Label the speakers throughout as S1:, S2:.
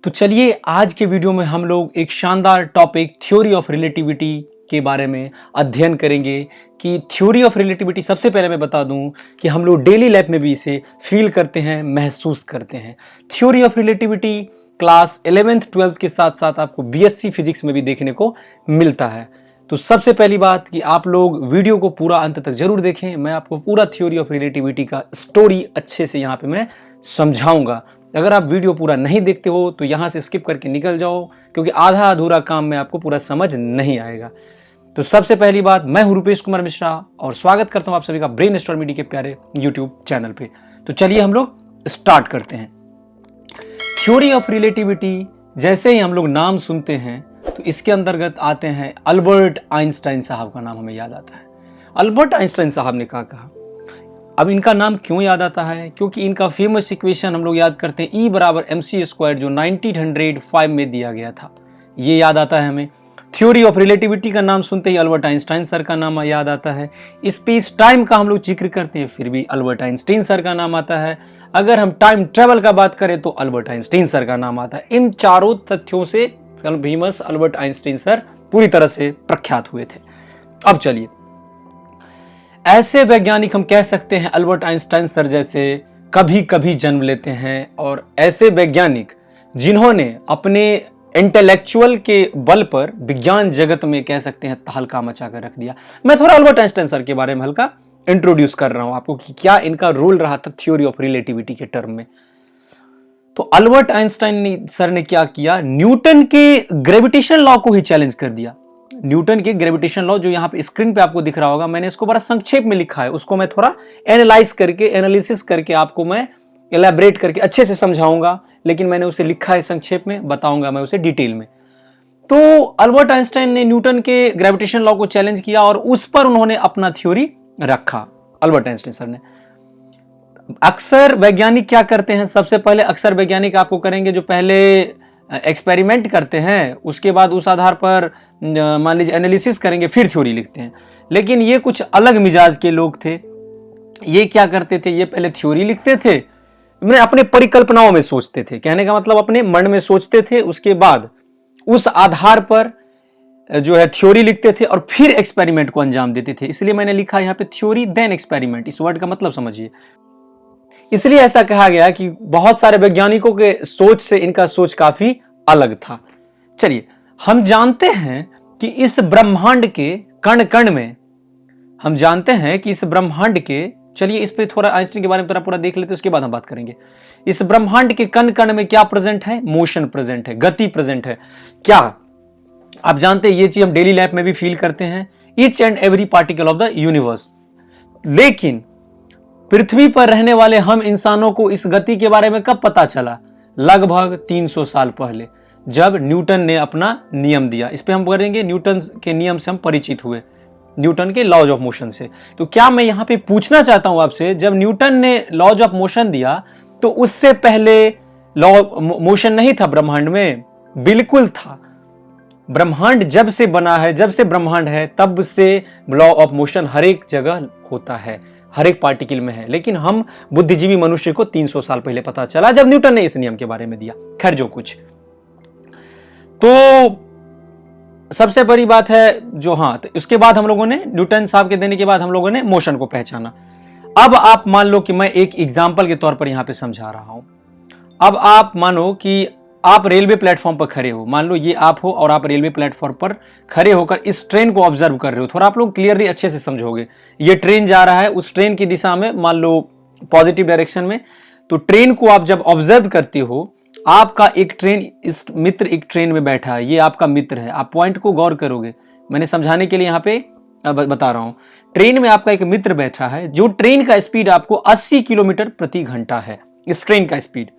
S1: तो चलिए आज के वीडियो में हम लोग एक शानदार टॉपिक थ्योरी ऑफ रिलेटिविटी के बारे में अध्ययन करेंगे कि थ्योरी ऑफ रिलेटिविटी सबसे पहले मैं बता दूं कि हम लोग डेली लाइफ में भी इसे फील करते हैं, महसूस करते हैं। Theory of relativity class 11th 12th के साथ साथ आपको बीएससी फिजिक्स में भी देखने को मिलता है। तो सबसे पहली बात कि आप लोग वीडियो को पूरा अंत तक जरूर देखें। मैं आपको पूरा थ्योरी ऑफ रिलेटिविटी का स्टोरी अच्छे से यहाँ पे मैं समझाऊंगा। अगर आप वीडियो पूरा नहीं देखते हो तो यहाँ से स्किप करके निकल जाओ, क्योंकि आधा अधूरा काम में आपको पूरा समझ नहीं आएगा। तो सबसे पहली बात, मैं हूं रूपेश कुमार मिश्रा और स्वागत करता हूं आप सभी का ब्रेन स्टॉर्म मीडिया के प्यारे यूट्यूब चैनल पे। तो चलिए हम लोग स्टार्ट करते हैं। थ्योरी ऑफ रिलेटिविटी जैसे ही हम लोग नाम सुनते हैं तो इसके अंतर्गत आते हैं अल्बर्ट आइंस्टाइन साहब का नाम हमें याद आता है। अल्बर्ट आइंस्टाइन साहब ने क्या कहा। अब इनका नाम क्यों याद आता है? क्योंकि इनका फेमस इक्वेशन हम लोग याद करते हैं E बराबर mc² जो 1905 में दिया गया था, ये याद आता है हमें। थ्योरी ऑफ रिलेटिविटी का नाम सुनते ही अल्बर्ट आइंस्टाइन सर का नाम याद आता है। स्पेस टाइम का हम लोग जिक्र करते हैं फिर भी अल्बर्ट आइंस्टाइन सर का नाम आता है। अगर हम टाइम ट्रेवल का बात करें तो अल्बर्ट आइंस्टाइन सर का नाम आता है। इन चारों तथ्यों से फेमस अल्बर्ट आइंस्टाइन सर पूरी तरह से प्रख्यात हुए थे। अब चलिए, ऐसे वैज्ञानिक हम कह सकते हैं अल्बर्ट आइंस्टाइन सर जैसे कभी कभी जन्म लेते हैं, और ऐसे वैज्ञानिक जिन्होंने अपने इंटेलेक्चुअल के बल पर विज्ञान जगत में कह सकते हैं तहलका मचा कर रख दिया। मैं थोड़ा अल्बर्ट आइंस्टाइन सर के बारे में हल्का इंट्रोड्यूस कर रहा हूं आपको कि क्या इनका रोल रहा था थ्योरी ऑफ रिलेटिविटी के टर्म में। तो अल्बर्ट आइंस्टाइन सर ने क्या किया, न्यूटन के ग्रेविटेशन लॉ को ही चैलेंज कर दिया। न्यूटन के ग्रेविटेशन लॉ जो यहाँ पे स्क्रीन पे आपको दिख रहा होगा, मैंने इसको बड़ा संक्षेप में लिखा है, उसको मैं थोड़ा एनालिसिस करके आपको मैं एलैबोरेट करके अच्छे से समझाऊंगा, लेकिन मैंने उसे लिखा है संक्षेप में, बताऊंगा मैं उसे डिटेल में। तो अल्बर्ट आइंस्टाइन ने न्यूटन के ग्रेविटेशन लॉ को चैलेंज किया और उस पर उन्होंने अपना थ्योरी रखा अल्बर्ट आइंस्टाइन सर ने। अक्सर वैज्ञानिक क्या करते हैं, सबसे पहले अक्सर वैज्ञानिक आपको करेंगे जो पहले एक्सपेरिमेंट करते हैं, उसके बाद उस आधार पर मान लीजिए एनालिसिस करेंगे, फिर थ्योरी लिखते हैं। लेकिन ये कुछ अलग मिजाज के लोग थे। ये क्या करते थे, ये पहले थ्योरी लिखते थे, मैंने अपने परिकल्पनाओं में सोचते थे, कहने का मतलब अपने मन में सोचते थे, उसके बाद उस आधार पर जो है थ्योरी लिखते थे और फिर एक्सपेरिमेंट को अंजाम देते थे। इसलिए मैंने लिखा यहाँ पे थ्योरी देन एक्सपेरिमेंट। इस वर्ड का मतलब समझिए। इसलिए ऐसा कहा गया कि बहुत सारे वैज्ञानिकों के सोच से इनका सोच काफी अलग था। चलिए, हम जानते हैं कि इस ब्रह्मांड के कण कण में, हम जानते हैं कि इस ब्रह्मांड के, चलिए इस पे थोड़ा आइंस्टाइन के बारे में पूरा देख लेते हैं, उसके बाद हम बात करेंगे। इस ब्रह्मांड के कण कण में क्या प्रेजेंट है? मोशन प्रेजेंट है, गति प्रेजेंट है। क्या आप जानते हैं, ये चीज हम डेली लाइफ में भी फील करते हैं, each and every particle of the universe. लेकिन पृथ्वी पर रहने वाले हम इंसानों को इस गति के बारे में कब पता चला? लगभग 300 साल पहले, जब न्यूटन ने अपना नियम दिया। इस पे हम करेंगे, न्यूटन के नियम से हम परिचित हुए, न्यूटन के लॉज ऑफ मोशन से। तो क्या मैं यहां पे पूछना चाहता हूं आपसे, जब न्यूटन ने लॉज ऑफ मोशन दिया तो उससे पहले लॉ मोशन नहीं था ब्रह्मांड में? बिल्कुल था। ब्रह्मांड जब से बना है, जब से ब्रह्मांड है, तब से लॉ ऑफ मोशन हर एक जगह होता है, हर एक पार्टिकल में है। लेकिन हम बुद्धिजीवी मनुष्य को 300 साल पहले पता चला, जब न्यूटन ने इस नियम के बारे में दिया। खैर जो कुछ, तो सबसे बड़ी बात है जो, हाँ, तो इसके बाद हम लोगों ने न्यूटन साहब के देने के बाद हम लोगों ने मोशन को पहचाना। अब आप मान लो कि मैं एक एग्जाम्पल के तौर पर यहां पे समझा रहा हूं। अब आप मानो कि आप रेलवे प्लेटफॉर्म पर खड़े हो, मान लो ये आप हो और आप रेलवे प्लेटफॉर्म पर खड़े होकर इस ट्रेन को ऑब्जर्व कर रहे हो। थोड़ा आप लोग क्लियरली अच्छे से समझोगे। ये ट्रेन जा रहा है, उस ट्रेन की दिशा में, मान लो पॉजिटिव डायरेक्शन में। तो ट्रेन को आप जब ऑब्जर्व करते हो, आपका एक ट्रेन, इस मित्र एक ट्रेन में बैठा है, ये आपका मित्र है। आप पॉइंट को गौर करोगे, मैंने समझाने के लिए यहाँ पे बता रहा हूं। ट्रेन में आपका एक मित्र बैठा है, जो ट्रेन का स्पीड आपको 80 किलोमीटर प्रति घंटा है। इस ट्रेन का स्पीड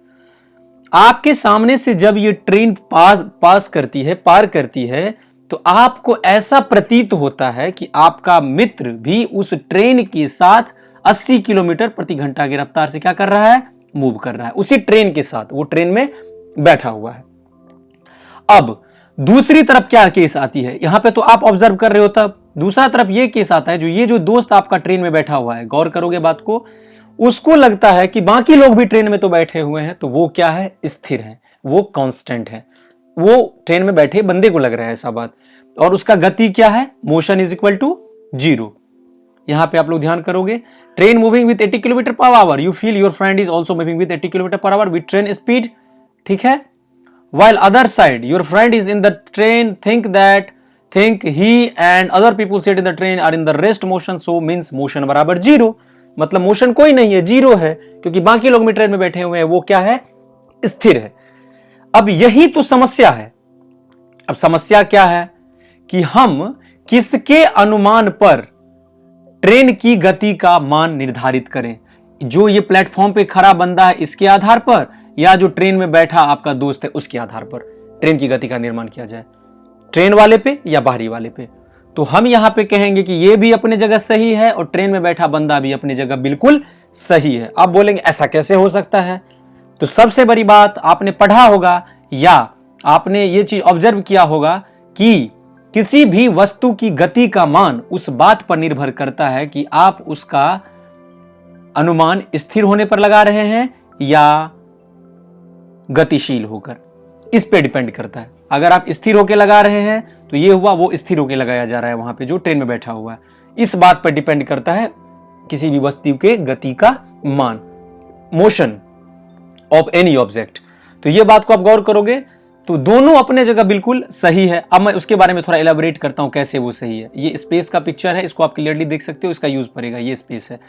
S1: आपके सामने से जब ये ट्रेन पार करती है, तो आपको ऐसा प्रतीत होता है कि आपका मित्र भी उस ट्रेन के साथ 80 किलोमीटर प्रति घंटा की रफ्तार से क्या कर रहा है? मूव कर रहा है, उसी ट्रेन के साथ, वो ट्रेन में बैठा हुआ है। अब दूसरी तरफ क्या केस आती है, यहां पे तो आप ऑब्जर्व कर रहे हो, तब दूसरा तरफ ये केस आता है, ये जो दोस्त आपका ट्रेन में बैठा हुआ है, गौर करोगे बात को, उसको लगता है कि बाकी लोग भी ट्रेन में तो बैठे हुए हैं, तो वो क्या है? स्थिर है, वो कांस्टेंट है, वो ट्रेन में बैठे बंदे को लग रहा है ऐसा बात, और उसका गति क्या है, मोशन इज इक्वल टू 0। यहां पे आप लोग ध्यान करोगे, train moving with 80 kilometre per hour, you feel your friend is also moving with 80 kilometre per hour with train speed, ठीक है। while other side your friend is in the train, think he and other people sit in the train are in the rest motion, so means motion बराबर 0, मतलब motion कोई नहीं है, 0 है, क्योंकि बाकी लोग भी ट्रेन में बैठे हुए हैं, वो क्या है, स्थिर है। अब यही तो समस्या है। अब समस्या क्या है कि हम किसके अनुमान पर ट्रेन की गति का मान निर्धारित करें, जो ये प्लेटफॉर्म पे खड़ा बंदा है इसके आधार पर, या जो ट्रेन में बैठा आपका दोस्त है उसके आधार पर ट्रेन की गति का निर्माण किया जाए, ट्रेन वाले पे या बाहरी वाले पे। तो हम यहां पे कहेंगे कि ये भी अपने जगह सही है और ट्रेन में बैठा बंदा भी अपनी जगह बिल्कुल सही है। आप बोलेंगे ऐसा कैसे हो सकता है, तो सबसे बड़ी बात आपने पढ़ा होगा या आपने ये चीज ऑब्जर्व किया होगा कि किसी भी वस्तु की गति का मान उस बात पर निर्भर करता है कि आप उसका अनुमान स्थिर होने पर लगा रहे हैं या गतिशील होकर, इस पे डिपेंड करता है। अगर आप स्थिर होकर लगा रहे हैं तो ये हुआ वो स्थिर होकर लगाया जा रहा है वहां पे जो ट्रेन में बैठा हुआ है, इस बात पर डिपेंड करता है किसी भी वस्तु के गति का मान, मोशन ऑफ एनी ऑब्जेक्ट। तो ये बात को आप गौर करोगे तो दोनों अपने जगह बिल्कुल सही है। अब मैं उसके बारे में थोड़ा इलेबोरेट करता हूं कैसे वो सही है। ये स्पेस का पिक्चर है, इसको आप क्लियरली देख सकते हो, इसका यूज पड़ेगा, ये स्पेस है।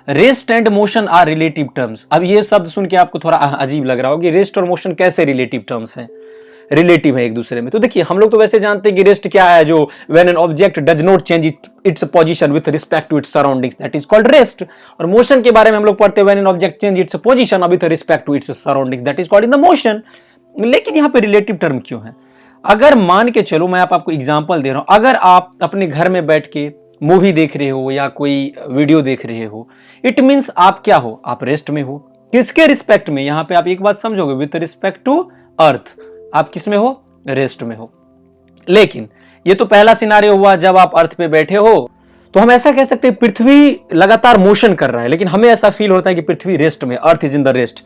S1: Rest and motion are relative terms. अब ये शब्द सुन के आपको थोड़ा अजीब लग रहा होगा कि रेस्ट और मोशन कैसे रिलेटिव टर्म्स हैं, रिलेटिव है एक दूसरे में। तो देखिए हम लोग तो वैसे जानते हैं कि रेस्ट क्या है, जो when an object does not change its position with respect to its surroundings, that is called rest. और मोशन के बारे में हम लोग पढ़ते हैं when an object change its position with respect to its surroundings, that is called in the motion. लेकिन यहां पे रिलेटिव टर्म क्यों है? अगर मान के चलो, मैं आपको एग्जांपल दे रहा हूं, अगर आप अपने घर में बैठ के मूवी देख रहे हो या कोई वीडियो देख रहे हो, इट मींस आप क्या हो, आप रेस्ट में हो। किसके रिस्पेक्ट में? यहां पे आप एक बात समझोगे, विद रिस्पेक्ट टू अर्थ, आप किस में हो, रेस्ट में हो। लेकिन ये तो पहला सिनारियो हुआ जब आप अर्थ पे बैठे हो, तो हम ऐसा कह सकते हैं पृथ्वी लगातार मोशन कर रहा है, लेकिन हमें ऐसा फील होता है कि पृथ्वी रेस्ट में, earth is in the rest,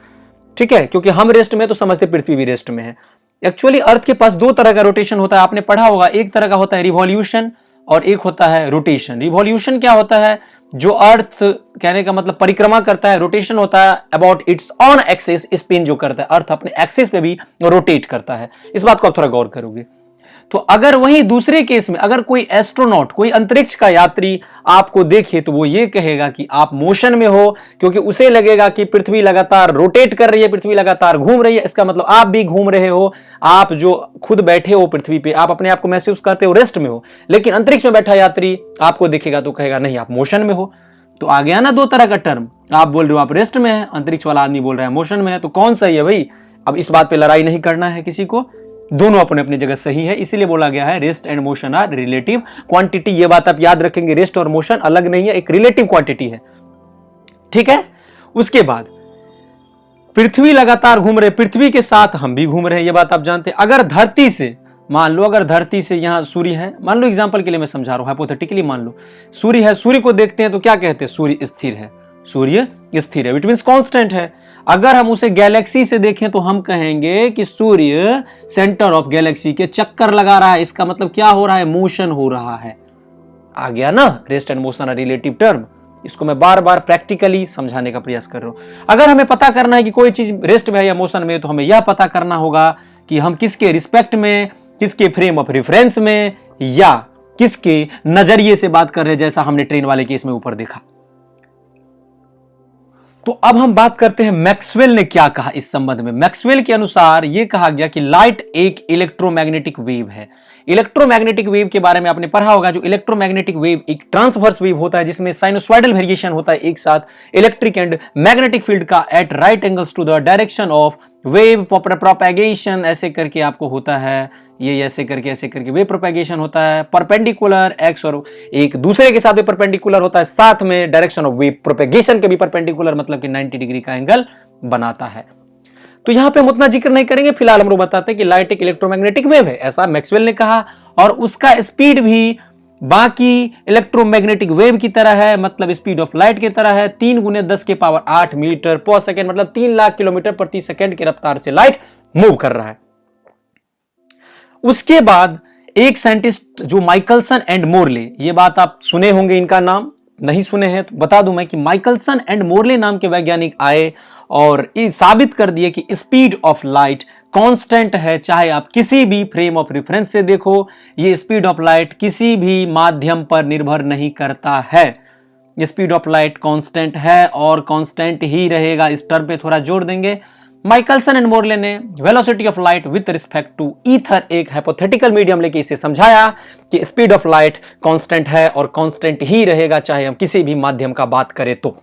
S1: ठीक है, क्योंकि हम रेस्ट में तो समझते पृथ्वी भी रेस्ट में है। एक्चुअली अर्थ के पास दो तरह का रोटेशन होता है, आपने पढ़ा होगा, एक तरह का होता है रिवॉल्यूशन और एक होता है रोटेशन। रिवॉल्यूशन क्या होता है, जो अर्थ, कहने का मतलब परिक्रमा करता है, रोटेशन होता है about it's on axis, spin जो करता है, अर्थ अपने एक्सिस पे भी रोटेट करता है। इस बात को आप थोड़ा गौर करोगे तो अगर वहीं दूसरे केस में अगर कोई एस्ट्रोनॉट, कोई अंतरिक्ष का यात्री आपको देखे तो वो ये कहेगा कि आप मोशन में हो, क्योंकि उसे लगेगा कि पृथ्वी लगातार रोटेट कर रही है, पृथ्वी लगातार घूम रही है, इसका मतलब आप भी घूम रहे हो। आप जो खुद बैठे हो पृथ्वी पे, आप अपने आप को महसूस करते हो रेस्ट में हो, लेकिन अंतरिक्ष में बैठा यात्री आपको देखेगा तो कहेगा नहीं आप मोशन में हो। तो आ गया ना दो तरह का टर्म, आप बोल रहे हो आप रेस्ट में है, अंतरिक्ष वाला आदमी बोल रहा है मोशन में है, तो कौन सही है भाई? अब इस बात पे लड़ाई नहीं करना है किसी को, दोनों अपने अपनी जगह सही है, इसीलिए बोला गया है rest and motion are relative quantity. ये बात आप याद रखेंगे, रेस्ट और मोशन अलग नहीं है, एक रिलेटिव क्वांटिटी है, ठीक है। उसके बाद पृथ्वी लगातार घूम रहे, पृथ्वी के साथ हम भी घूम रहे हैं, ये बात आप जानते हैं। अगर धरती से, मान लो अगर धरती से यहां सूर्य है, मान लो एग्जांपल के लिए मैं समझा रहा हूं, हाइपोथेटिकली मान लो सूर्य है, सूर्य को देखते हैं तो क्या कहते हैं, सूर्य स्थिर है, सूर्य स्थिर है, इट मींस कांस्टेंट है। अगर हम उसे गैलेक्सी से देखें तो हम कहेंगे कि सूर्य सेंटर ऑफ गैलेक्सी के चक्कर लगा रहा है, इसका मतलब क्या हो रहा है, मोशन हो रहा है। आ गया ना, rest and motion are relative term. इसको मैं बार बार प्रैक्टिकली समझाने का प्रयास कर रहा हूं। अगर हमें पता करना है कि कोई चीज रेस्ट में है या मोशन में, तो हमें यह पता करना होगा कि हम किसके रिस्पेक्ट में, किसके फ्रेम ऑफ रेफरेंस में, या किसके नजरिए से बात कर रहे हैं, जैसा हमने ट्रेन वाले केस में ऊपर देखा। तो अब हम बात करते हैं मैक्सवेल ने क्या कहा इस संबंध में। मैक्सवेल के अनुसार यह कहा गया कि लाइट एक इलेक्ट्रोमैग्नेटिक वेव है। इलेक्ट्रोमैग्नेटिक वेव के बारे में आपने पढ़ा होगा, जो इलेक्ट्रोमैग्नेटिक वेव एक ट्रांसवर्स वेव होता है, जिसमें साइनोसॉइडल वेरिएशन होता है एक साथ इलेक्ट्रिक एंड मैग्नेटिक फील्ड का at right angles to the direction of wave propagation, ऐसे करके आपको होता है, ये ऐसे करके वेव प्रोपेगेशन होता है, परपेंडिकुलर एक्स और एक दूसरे के साथ भी परपेंडिकुलर होता है, साथ में डायरेक्शन ऑफ वेव प्रोपेगेशन के भी परपेंडिकुलर, मतलब कि 90 डिग्री का एंगल बनाता है। तो यहां पे हम उतना जिक्र नहीं करेंगे, फिलहाल हम लोग बताते हैं कि लाइट एक इलेक्ट्रोमैग्नेटिक वेव है, ऐसा मैक्सवेल ने कहा, और उसका स्पीड भी बाकी इलेक्ट्रोमैग्नेटिक वेव की तरह है, मतलब स्पीड ऑफ लाइट की तरह है। 3 × 10⁸ मीटर पर सेकेंड, मतलब 3 लाख किलोमीटर प्रति सेकेंड की रफ्तार से लाइट मूव कर रहा है। उसके बाद एक साइंटिस्ट जो माइकलसन एंड मोरले, ये बात आप सुने होंगे, इनका नाम नहीं सुने हैं तो बता दूं मैं कि माइकलसन एंड मोरले नाम के वैज्ञानिक आए और ये साबित कर दिए कि स्पीड ऑफ लाइट कांस्टेंट है। चाहे आप किसी भी फ्रेम ऑफ रेफरेंस से देखो, ये स्पीड ऑफ लाइट किसी भी माध्यम पर निर्भर नहीं करता है। स्पीड ऑफ लाइट कांस्टेंट है और कांस्टेंट ही रहेगा। इस टर्म पे थोड़ा जोर देंगे। माइकलसन एंड मोरले ने velocity of light with respect to ether एक हाइपोथेटिकल मीडियम लेके इसे समझाया कि स्पीड ऑफ लाइट कांस्टेंट है और कांस्टेंट ही रहेगा चाहे हम किसी भी माध्यम का बात करें तो।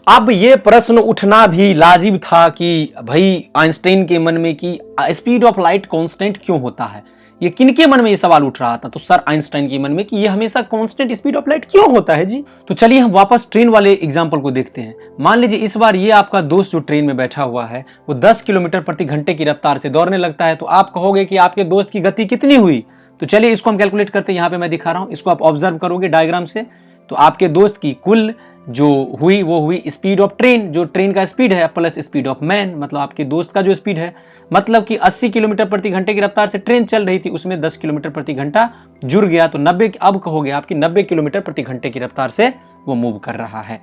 S1: अब यह प्रश्न उठना भी लाजिब था कि भाई आइंस्टाइन के मन में कि स्पीड ऑफ लाइट कांस्टेंट क्यों होता है। ये किनके मन में ये सवाल उठ रहा था? तो सर आइंस्टाइन के मन में कि ये हमेशा कांस्टेंट स्पीड ऑफ लाइट क्यों होता है जी। तो चलिए हम वापस ट्रेन वाले एग्जांपल को देखते हैं। मान लीजिए इस बार ये आपका दोस्त जो ट्रेन में बैठा हुआ है वो 10 किलोमीटर प्रति घंटे की रफ्तार से दौड़ने लगता है। तो आप कहोगे कि आपके दोस्त की गति कितनी हुई? तो चलिए इसको हम कैलकुलेट करते हैं। यहाँ पे मैं दिखा रहा हूं, इसको आप ऑब्जर्व करोगे डायग्राम से। तो आपके दोस्त की कुल जो हुई वो हुई स्पीड ऑफ ट्रेन, जो ट्रेन का स्पीड है, प्लस स्पीड ऑफ मैन, मतलब आपके दोस्त का जो स्पीड है। मतलब कि 80 किलोमीटर प्रति घंटे की रफ्तार से ट्रेन चल रही थी, उसमें 10 किलोमीटर प्रति घंटा जुड़ गया तो 90, अब कहोगे आपकी 90 किलोमीटर प्रति घंटे की रफ्तार से वो मूव कर रहा है।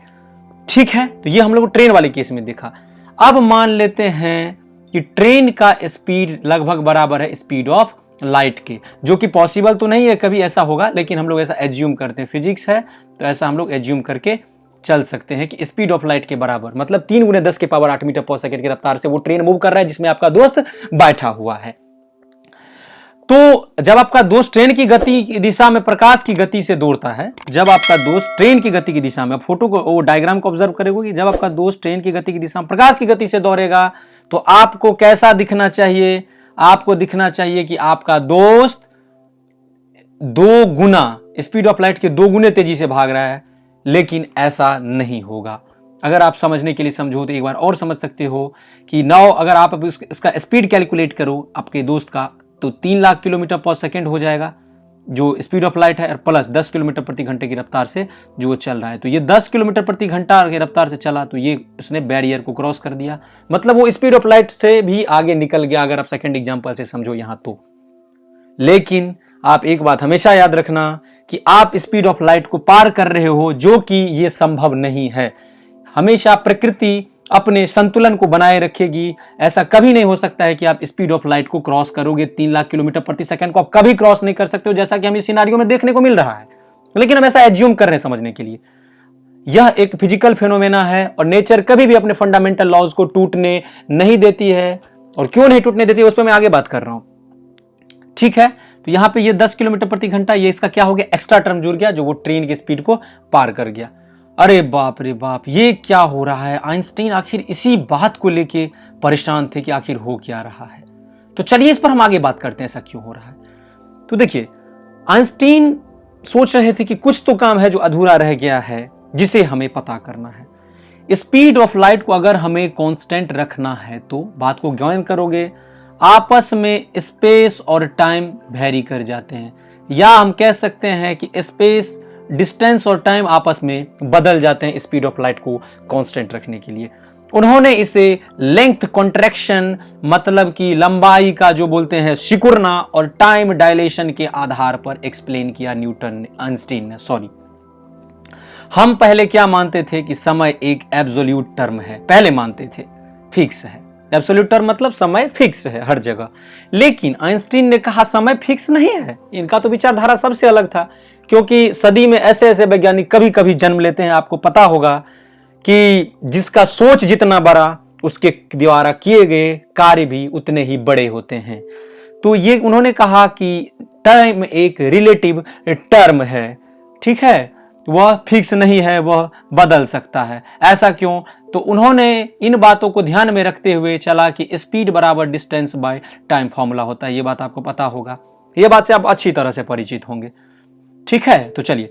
S1: ठीक है, तो ये हम लोग ट्रेन वाले केस में देखा। अब मान लेते हैं कि ट्रेन का स्पीड लगभग बराबर है स्पीड ऑफ लाइट के, जो कि पॉसिबल तो नहीं है कभी ऐसा होगा, लेकिन हम लोग ऐसा एज्यूम करते हैं, फिजिक्स है तो ऐसा हम लोग एज्यूम करके चल सकते हैं कि स्पीड ऑफ लाइट के बराबर, मतलब 3 × 10⁸ मीटर पर सेकंड की रफ्तार से वो ट्रेन मूव कर रहा है जिसमें आपका दोस्त बैठा हुआ है। तो जब आपका दोस्त ट्रेन की गति की दिशा में प्रकाश की गति से दौड़ता है, जब आपका दोस्त ट्रेन की गति की दिशा में, फोटो को वो डायग्राम को ऑब्जर्व करेगा कि जब आपका दोस्त ट्रेन की गति की दिशा में प्रकाश की गति से दौड़ेगा तो आपको कैसा दिखना चाहिए? आपको दिखना चाहिए कि आपका दोस्त 2 गुना स्पीड ऑफ लाइट के 2 गुने तेजी से भाग रहा है, लेकिन ऐसा नहीं होगा। अगर आप समझने के लिए समझो तो एक बार और समझ सकते हो कि नाउ अगर आप इसका स्पीड कैलकुलेट करो आपके दोस्त का तो 3 लाख किलोमीटर पर सेकंड हो जाएगा जो स्पीड ऑफ लाइट है, और प्लस 10 किलोमीटर प्रति घंटे की रफ्तार से जो वो चल रहा है। तो ये 10 किलोमीटर प्रति घंटा की रफ्तार से चला तो ये उसने बैरियर को क्रॉस कर दिया, मतलब वो स्पीड ऑफ लाइट से भी आगे निकल गया, अगर आप सेकंड एग्जांपल से समझो यहां तो। लेकिन आप एक बात हमेशा याद रखना कि आप स्पीड ऑफ लाइट को पार कर रहे हो, जो कि ये संभव नहीं है। हमेशा प्रकृति अपने संतुलन को बनाए रखेगी। ऐसा कभी नहीं हो सकता है कि आप स्पीड ऑफ लाइट को क्रॉस करोगे। 3 लाख किलोमीटर प्रति सेकंड को आप कभी क्रॉस नहीं कर सकते हो, जैसा कि हमें सिनेरियो में देखने को मिल रहा है, लेकिन हम ऐसा एज्यूम कर रहे हैं समझने के लिए। यह एक फिजिकल फेनोमेना है और नेचर कभी भी अपने फंडामेंटल लॉज को टूटने नहीं देती है, और क्यों नहीं टूटने देती है उस पर मैं आगे बात कर रहा हूं। ठीक है, तो यहां पे ये 10 किलोमीटर प्रति घंटा, ये इसका क्या हो गया, एक्स्ट्रा टर्म जुड़ गया जो वो ट्रेन की स्पीड को पार कर गया। अरे बाप रे बाप, ये क्या हो रहा है? आइंस्टाइन आखिर इसी बात को लेके परेशान थे कि आखिर हो क्या रहा है। तो चलिए इस पर हम आगे बात करते हैं, ऐसा क्यों हो रहा है। तो देखिए, आइंस्टाइन सोच रहे थे कि कुछ तो काम है जो अधूरा रह गया है, जिसे हमें पता करना है। स्पीड ऑफ लाइट को अगर हमें कांस्टेंट रखना है तो बात को ज्ञान करोगे, आपस में स्पेस और टाइम वेरी कर जाते हैं, या हम कह सकते हैं कि स्पेस, डिस्टेंस और टाइम आपस में बदल जाते हैं स्पीड ऑफ लाइट को कांस्टेंट रखने के लिए। उन्होंने इसे लेंथ कॉन्ट्रैक्शन, मतलब कि लंबाई का जो बोलते हैं सिकुड़ना, और टाइम डायलेशन के आधार पर एक्सप्लेन किया न्यूटन ने, आइंस्टाइन ने, सॉरी। हम पहले क्या मानते थे कि समय एक एब्सोल्यूट टर्म है, पहले मानते थे फिक्स है। एब्सोल्यूट टर्म मतलब समय फिक्स है हर जगह, लेकिन आइंस्टाइन ने कहा समय फिक्स नहीं है। इनका तो विचारधारा सबसे अलग था, क्योंकि सदी में ऐसे ऐसे वैज्ञानिक कभी कभी जन्म लेते हैं। आपको पता होगा कि जिसका सोच जितना बड़ा, उसके द्वारा किए गए कार्य भी उतने ही बड़े होते हैं। तो ये उन्होंने कहा कि टाइम एक रिलेटिव टर्म है, ठीक है, वह फिक्स नहीं है, वह बदल सकता है। ऐसा क्यों? तो उन्होंने इन बातों को ध्यान में रखते हुए चला कि स्पीड बराबर डिस्टेंस बाय टाइम फॉर्मूला होता है। ये बात आपको पता होगा, ये बात से आप अच्छी तरह से परिचित होंगे। ठीक है, तो चलिए,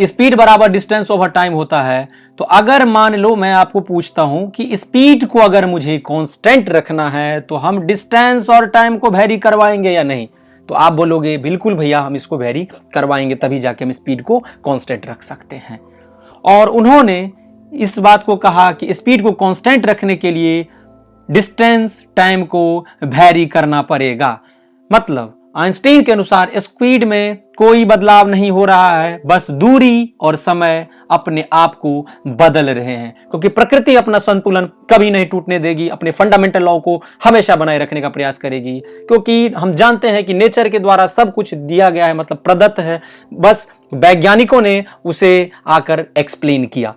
S1: स्पीड बराबर डिस्टेंस ओवर टाइम होता है। तो अगर मान लो मैं आपको पूछता हूं कि स्पीड को अगर मुझे कांस्टेंट रखना है तो हम डिस्टेंस और टाइम को वेरी करवाएंगे या नहीं? तो आप बोलोगे बिल्कुल भैया हम इसको वेरी करवाएंगे, तभी जाके हम स्पीड को कांस्टेंट रख सकते हैं। और उन्होंने इस बात को कहा कि स्पीड को कांस्टेंट रखने के लिए डिस्टेंस टाइम को वेरी करना पड़ेगा। मतलब आइंस्टीन के अनुसार स्पीड में कोई बदलाव नहीं हो रहा है, बस दूरी और समय अपने आप को बदल रहे हैं, क्योंकि प्रकृति अपना संतुलन कभी नहीं टूटने देगी, अपने फंडामेंटल लॉ को हमेशा बनाए रखने का प्रयास करेगी। क्योंकि हम जानते हैं कि नेचर के द्वारा सब कुछ दिया गया है, मतलब प्रदत्त है, बस वैज्ञानिकों ने उसे आकर एक्सप्लेन किया।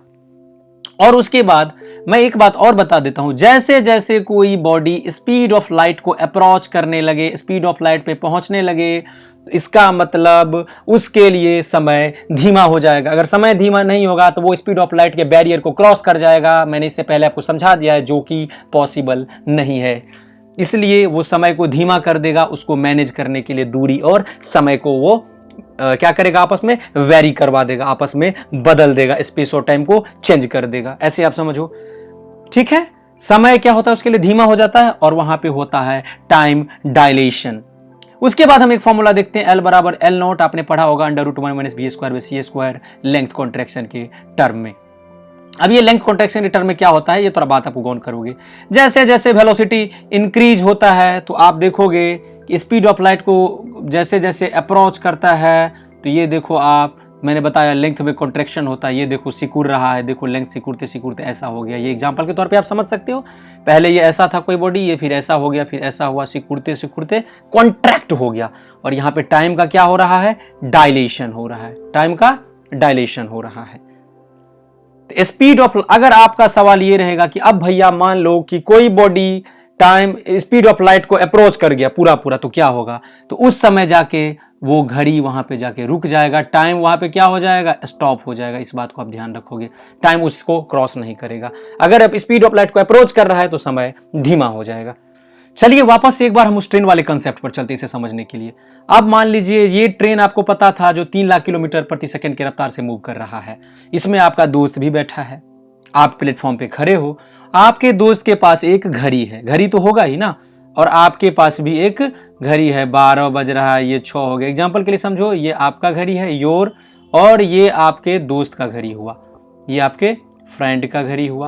S1: और उसके बाद मैं एक बात और बता देता हूं, जैसे जैसे कोई बॉडी स्पीड ऑफ लाइट को अप्रोच करने लगे, स्पीड ऑफ लाइट पे पहुंचने लगे, इसका मतलब उसके लिए समय धीमा हो जाएगा। अगर समय धीमा नहीं होगा तो वो स्पीड ऑफ लाइट के बैरियर को क्रॉस कर जाएगा। मैंने इससे पहले आपको समझा दिया है, जो कि पॉसिबल नहीं है। इसलिए वो समय को धीमा कर देगा, उसको मैनेज करने के लिए दूरी और समय को वो क्या करेगा, आपस में वेरी करवा देगा, आपस में बदल देगा, स्पेस और टाइम को चेंज कर देगा। ऐसे आप समझो, ठीक है। समय क्या होता है, उसके लिए धीमा हो जाता है, और वहां पे होता है टाइम डायलेशन। उसके बाद हम एक फॉर्मूला देखते हैं, L बराबर L नॉट, आपने पढ़ा होगा √1 - v²/c² लेंथ कॉन्ट्रैक्शन के टर्म में। अब ये लेंथ कॉन्ट्रैक्शन के टर्म में क्या होता है, ये थोड़ा बात आपको गौर करोगे। जैसे जैसे वेलोसिटी इंक्रीज होता है तो आप देखोगे कि स्पीड ऑफ लाइट को जैसे जैसे अप्रोच करता है, तो ये देखो आप, मैंने बताया लेंथ में कॉन्ट्रैक्शन होता है, ये देखो सिकुड़ रहा है, देखो लेंथ सिकुड़ते सिकुड़ते ऐसा हो गया। ये एग्जांपल के तौर पे आप समझ सकते हो, पहले ये ऐसा था कोई बॉडी, ये फिर ऐसा हो गया, फिर ऐसा हुआ, सिकुड़ते सिकुड़ते कॉन्ट्रैक्ट हो गया। और यहाँ पे टाइम का क्या हो रहा है, डायलेशन हो रहा है, टाइम का डायलेशन हो रहा है। स्पीड ऑफ, अगर आपका सवाल ये रहेगा कि अब भैया मान लो कि कोई body time speed of light को अप्रोच कर गया पूरा पूरा, तो क्या होगा, तो उस समय जाके वो घड़ी वहां पे जाके रुक जाएगा, टाइम वहां पे क्या हो जाएगा, स्टॉप हो जाएगा। इस बात को आप ध्यान रखोगे, टाइम उसको क्रॉस नहीं करेगा। अगर अब स्पीड ऑफ लाइट को अप्रोच कर रहा है तो समय धीमा हो जाएगा। चलिए वापस से एक बार हम उस ट्रेन वाले कंसेप्ट पर चलते इसे समझने के लिए। अब मान लीजिए ये ट्रेन आपको पता था जो 3 लाख किलोमीटर प्रति सेकंड की रफ्तार से मूव कर रहा है। इसमें आपका दोस्त भी बैठा है, आप प्लेटफॉर्म पे खड़े हो, आपके दोस्त के पास एक घड़ी है, घड़ी तो होगा ही ना, और आपके पास भी एक घड़ी है, 12 बज रहा है, ये 6 हो गया। एग्जाम्पल के लिए समझो, ये आपका घड़ी है योर, और ये आपके दोस्त का घड़ी हुआ, ये आपके फ्रेंड का घड़ी हुआ।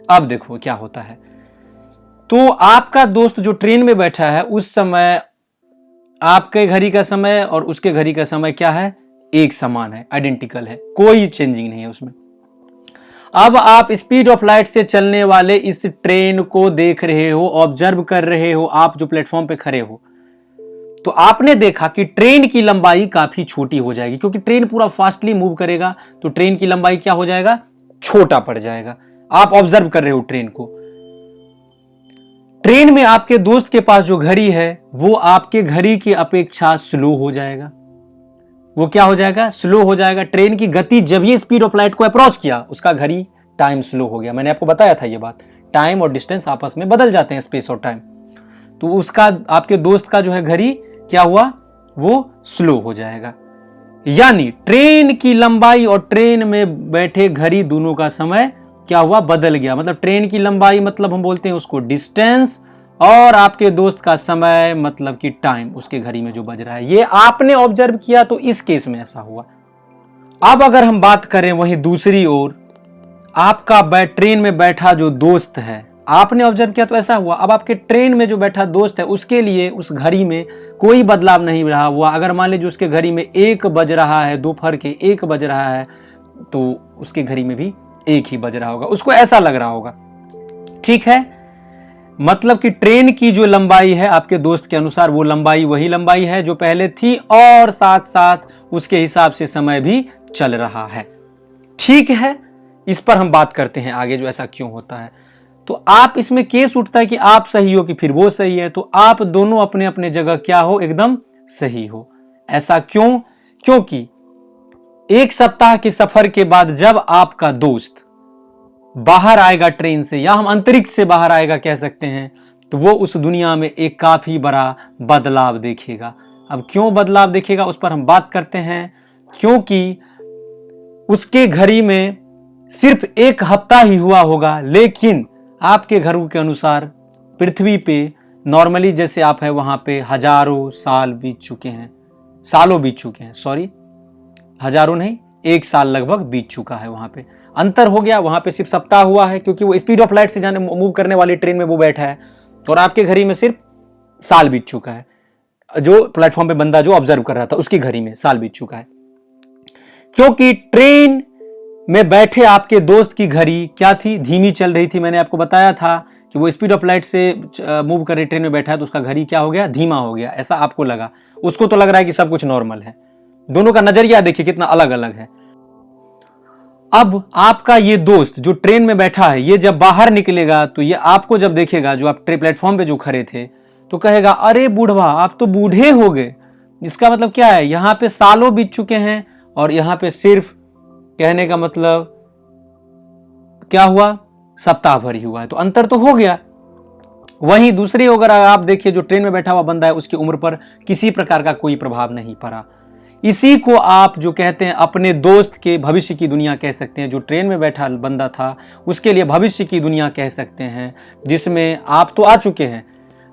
S1: अब देखो क्या होता है, तो आपका दोस्त जो ट्रेन में बैठा है उस समय आपके घड़ी का समय और उसके घड़ी का समय क्या है, एक समान है, आइडेंटिकल है, कोई चेंजिंग नहीं है उसमें। अब आप स्पीड ऑफ लाइट से चलने वाले इस ट्रेन को देख रहे हो, ऑब्जर्व कर रहे हो, आप जो प्लेटफॉर्म पे खड़े हो, तो आपने देखा कि ट्रेन की लंबाई काफी छोटी हो जाएगी, क्योंकि ट्रेन पूरा फास्टली मूव करेगा तो ट्रेन की लंबाई क्या हो जाएगा, छोटा पड़ जाएगा। आप ऑब्जर्व कर रहे हो ट्रेन को। ट्रेन में आपके दोस्त के पास जो घड़ी है वो आपके घड़ी की अपेक्षा स्लो हो जाएगा। वो क्या हो जाएगा, स्लो हो जाएगा। ट्रेन की गति जब ये स्पीड ऑफ लाइट को अप्रोच किया, उसका घड़ी टाइम स्लो हो गया। मैंने आपको बताया था ये बात, टाइम और डिस्टेंस आपस में बदल जाते हैं, स्पेस और टाइम। तो उसका, आपके दोस्त का जो है घड़ी क्या हुआ, वो स्लो हो जाएगा। यानी ट्रेन की लंबाई और ट्रेन में बैठे घड़ी दोनों का समय क्या हुआ, बदल गया। मतलब ट्रेन की लंबाई मतलब हम बोलते हैं उसको डिस्टेंस, और आपके दोस्त का समय मतलब कि टाइम, उसके घड़ी में जो बज रहा है। ये आपने ऑब्जर्व किया तो इस केस में ऐसा हुआ। अब अगर हम बात करें वहीं दूसरी ओर, आपका ट्रेन में बैठा जो दोस्त है, आपने ऑब्जर्व किया तो ऐसा हुआ। अब आपके ट्रेन में जो बैठा दोस्त है उसके लिए उस घड़ी में कोई बदलाव नहीं रहा हुआ। अगर मान लीजिए उसके घड़ी में 1 बज रहा है, दोपहर के 1 बज रहा है, तो उसके घड़ी में भी 1 ही बज रहा होगा, उसको ऐसा लग रहा होगा। ठीक है, मतलब कि ट्रेन की जो लंबाई है आपके दोस्त के अनुसार वो लंबाई वही लंबाई है जो पहले थी, और साथ साथ उसके हिसाब से समय भी चल रहा है। ठीक है, इस पर हम बात करते हैं आगे, जो ऐसा क्यों होता है। तो आप इसमें केस उठता है कि आप सही हो कि फिर वो सही है, तो आप दोनों अपने अपने जगह क्या हो, एकदम सही हो। ऐसा क्यों, क्योंकि 1 सप्ताह के सफर के बाद जब आपका दोस्त बाहर आएगा ट्रेन से, या हम अंतरिक्ष से बाहर आएगा कह सकते हैं, तो वो उस दुनिया में एक काफी बड़ा बदलाव देखेगा। अब क्यों बदलाव देखेगा उस पर हम बात करते हैं। क्योंकि उसके घड़ी में सिर्फ 1 हफ्ता ही हुआ होगा, लेकिन आपके घरों के अनुसार पृथ्वी पे नॉर्मली जैसे आप हैं वहां पे हजारों साल बीत चुके हैं, सालों बीत चुके हैं, सॉरी हजारों नहीं, 1 साल लगभग बीत चुका है। वहां पे अंतर हो गया, वहां पे सिर्फ सप्ताह हुआ है क्योंकि वो स्पीड ऑफ लाइट से जाने मूव करने वाली ट्रेन में वो बैठा है, और आपके घड़ी में सिर्फ साल बीत चुका है। जो प्लेटफॉर्म पे बंदा जो ऑब्जर्व कर रहा था उसकी घड़ी में साल बीत चुका है, क्योंकि ट्रेन में बैठे आपके दोस्त की घड़ी क्या थी, धीमी चल रही थी। मैंने आपको बताया था कि वो स्पीड ऑफ लाइट से मूव कर रही ट्रेन में बैठा है तो उसका घड़ी क्या हो गया, धीमा हो गया। ऐसा आपको लगा, उसको तो लग रहा है कि सब कुछ नॉर्मल है। दोनों का नजरिया देखिए कितना अलग अलग है। अब आपका ये दोस्त जो ट्रेन में बैठा है, ये जब बाहर निकलेगा तो ये आपको जब देखेगा, जो आप प्लेटफॉर्म पे जो खड़े थे, तो कहेगा अरे बूढ़वा आप तो बूढ़े हो गए। इसका मतलब क्या है, यहां पे सालों बीत चुके हैं और यहां पे सिर्फ कहने का मतलब क्या हुआ, सप्ताह भर ही हुआ है, तो अंतर तो हो गया। वहीं दूसरी अगर आप देखिए, जो ट्रेन में बैठा हुआ बंदा है उसकी उम्र पर किसी प्रकार का कोई प्रभाव नहीं पड़ा। इसी को आप जो कहते हैं अपने दोस्त के भविष्य की दुनिया कह सकते हैं। जो ट्रेन में बैठा बंदा था उसके लिए भविष्य की दुनिया कह सकते हैं, जिसमें आप तो आ चुके हैं,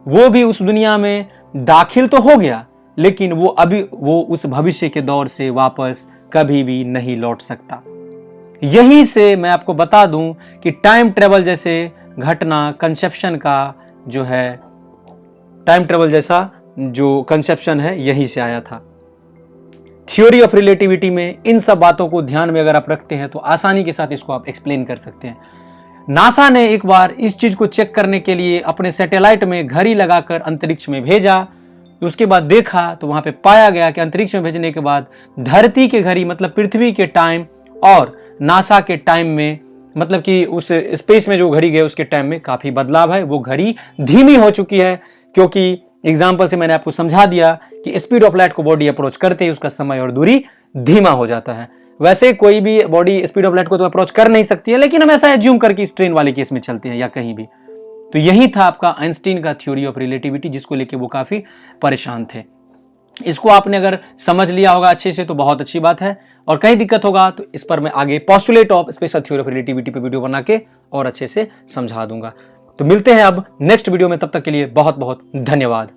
S1: वो भी उस दुनिया में दाखिल तो हो गया, लेकिन वो उस भविष्य के दौर से वापस कभी भी नहीं लौट सकता। यहीं से मैं आपको बता दूं कि टाइम ट्रेवल जैसे घटना, कंसेप्शन का जो है, टाइम ट्रेवल जैसा जो कंसेप्शन है यहीं से आया था। थ्योरी ऑफ रिलेटिविटी में इन सब बातों को ध्यान में अगर आप रखते हैं तो आसानी के साथ इसको आप एक्सप्लेन कर सकते हैं। नासा ने एक बार इस चीज को चेक करने के लिए अपने सैटेलाइट में घड़ी लगाकर अंतरिक्ष में भेजा। उसके बाद देखा तो वहां पे पाया गया कि अंतरिक्ष में भेजने के बाद धरती के घड़ी मतलब पृथ्वी के टाइम और नासा के टाइम में, मतलब कि उस स्पेस में जो घड़ी गए उसके टाइम में काफी बदलाव है। वो घड़ी धीमी हो चुकी है, क्योंकि एग्जाम्पल से मैंने आपको समझा दिया कि स्पीड ऑफ लाइट को बॉडी अप्रोच करते ही उसका समय और दूरी धीमा हो जाता है। वैसे कोई भी बॉडी स्पीड ऑफ लाइट को तो अप्रोच कर नहीं सकती है, लेकिन हम ऐसा एज्यूम करके इस ट्रेन वाले केस में चलते हैं या कहीं भी। तो यही था आपका आइंस्टीन का थ्योरी ऑफ रिलेटिविटी, जिसको लेके वो काफी परेशान थे। इसको आपने अगर समझ लिया होगा अच्छे से तो बहुत अच्छी बात है, और कहीं दिक्कत होगा तो इस पर मैं आगे postulate of special theory of relativity पे वीडियो बना के और अच्छे से समझा दूंगा। तो मिलते हैं अब नेक्स्ट वीडियो में, तब तक के लिए बहुत बहुत धन्यवाद।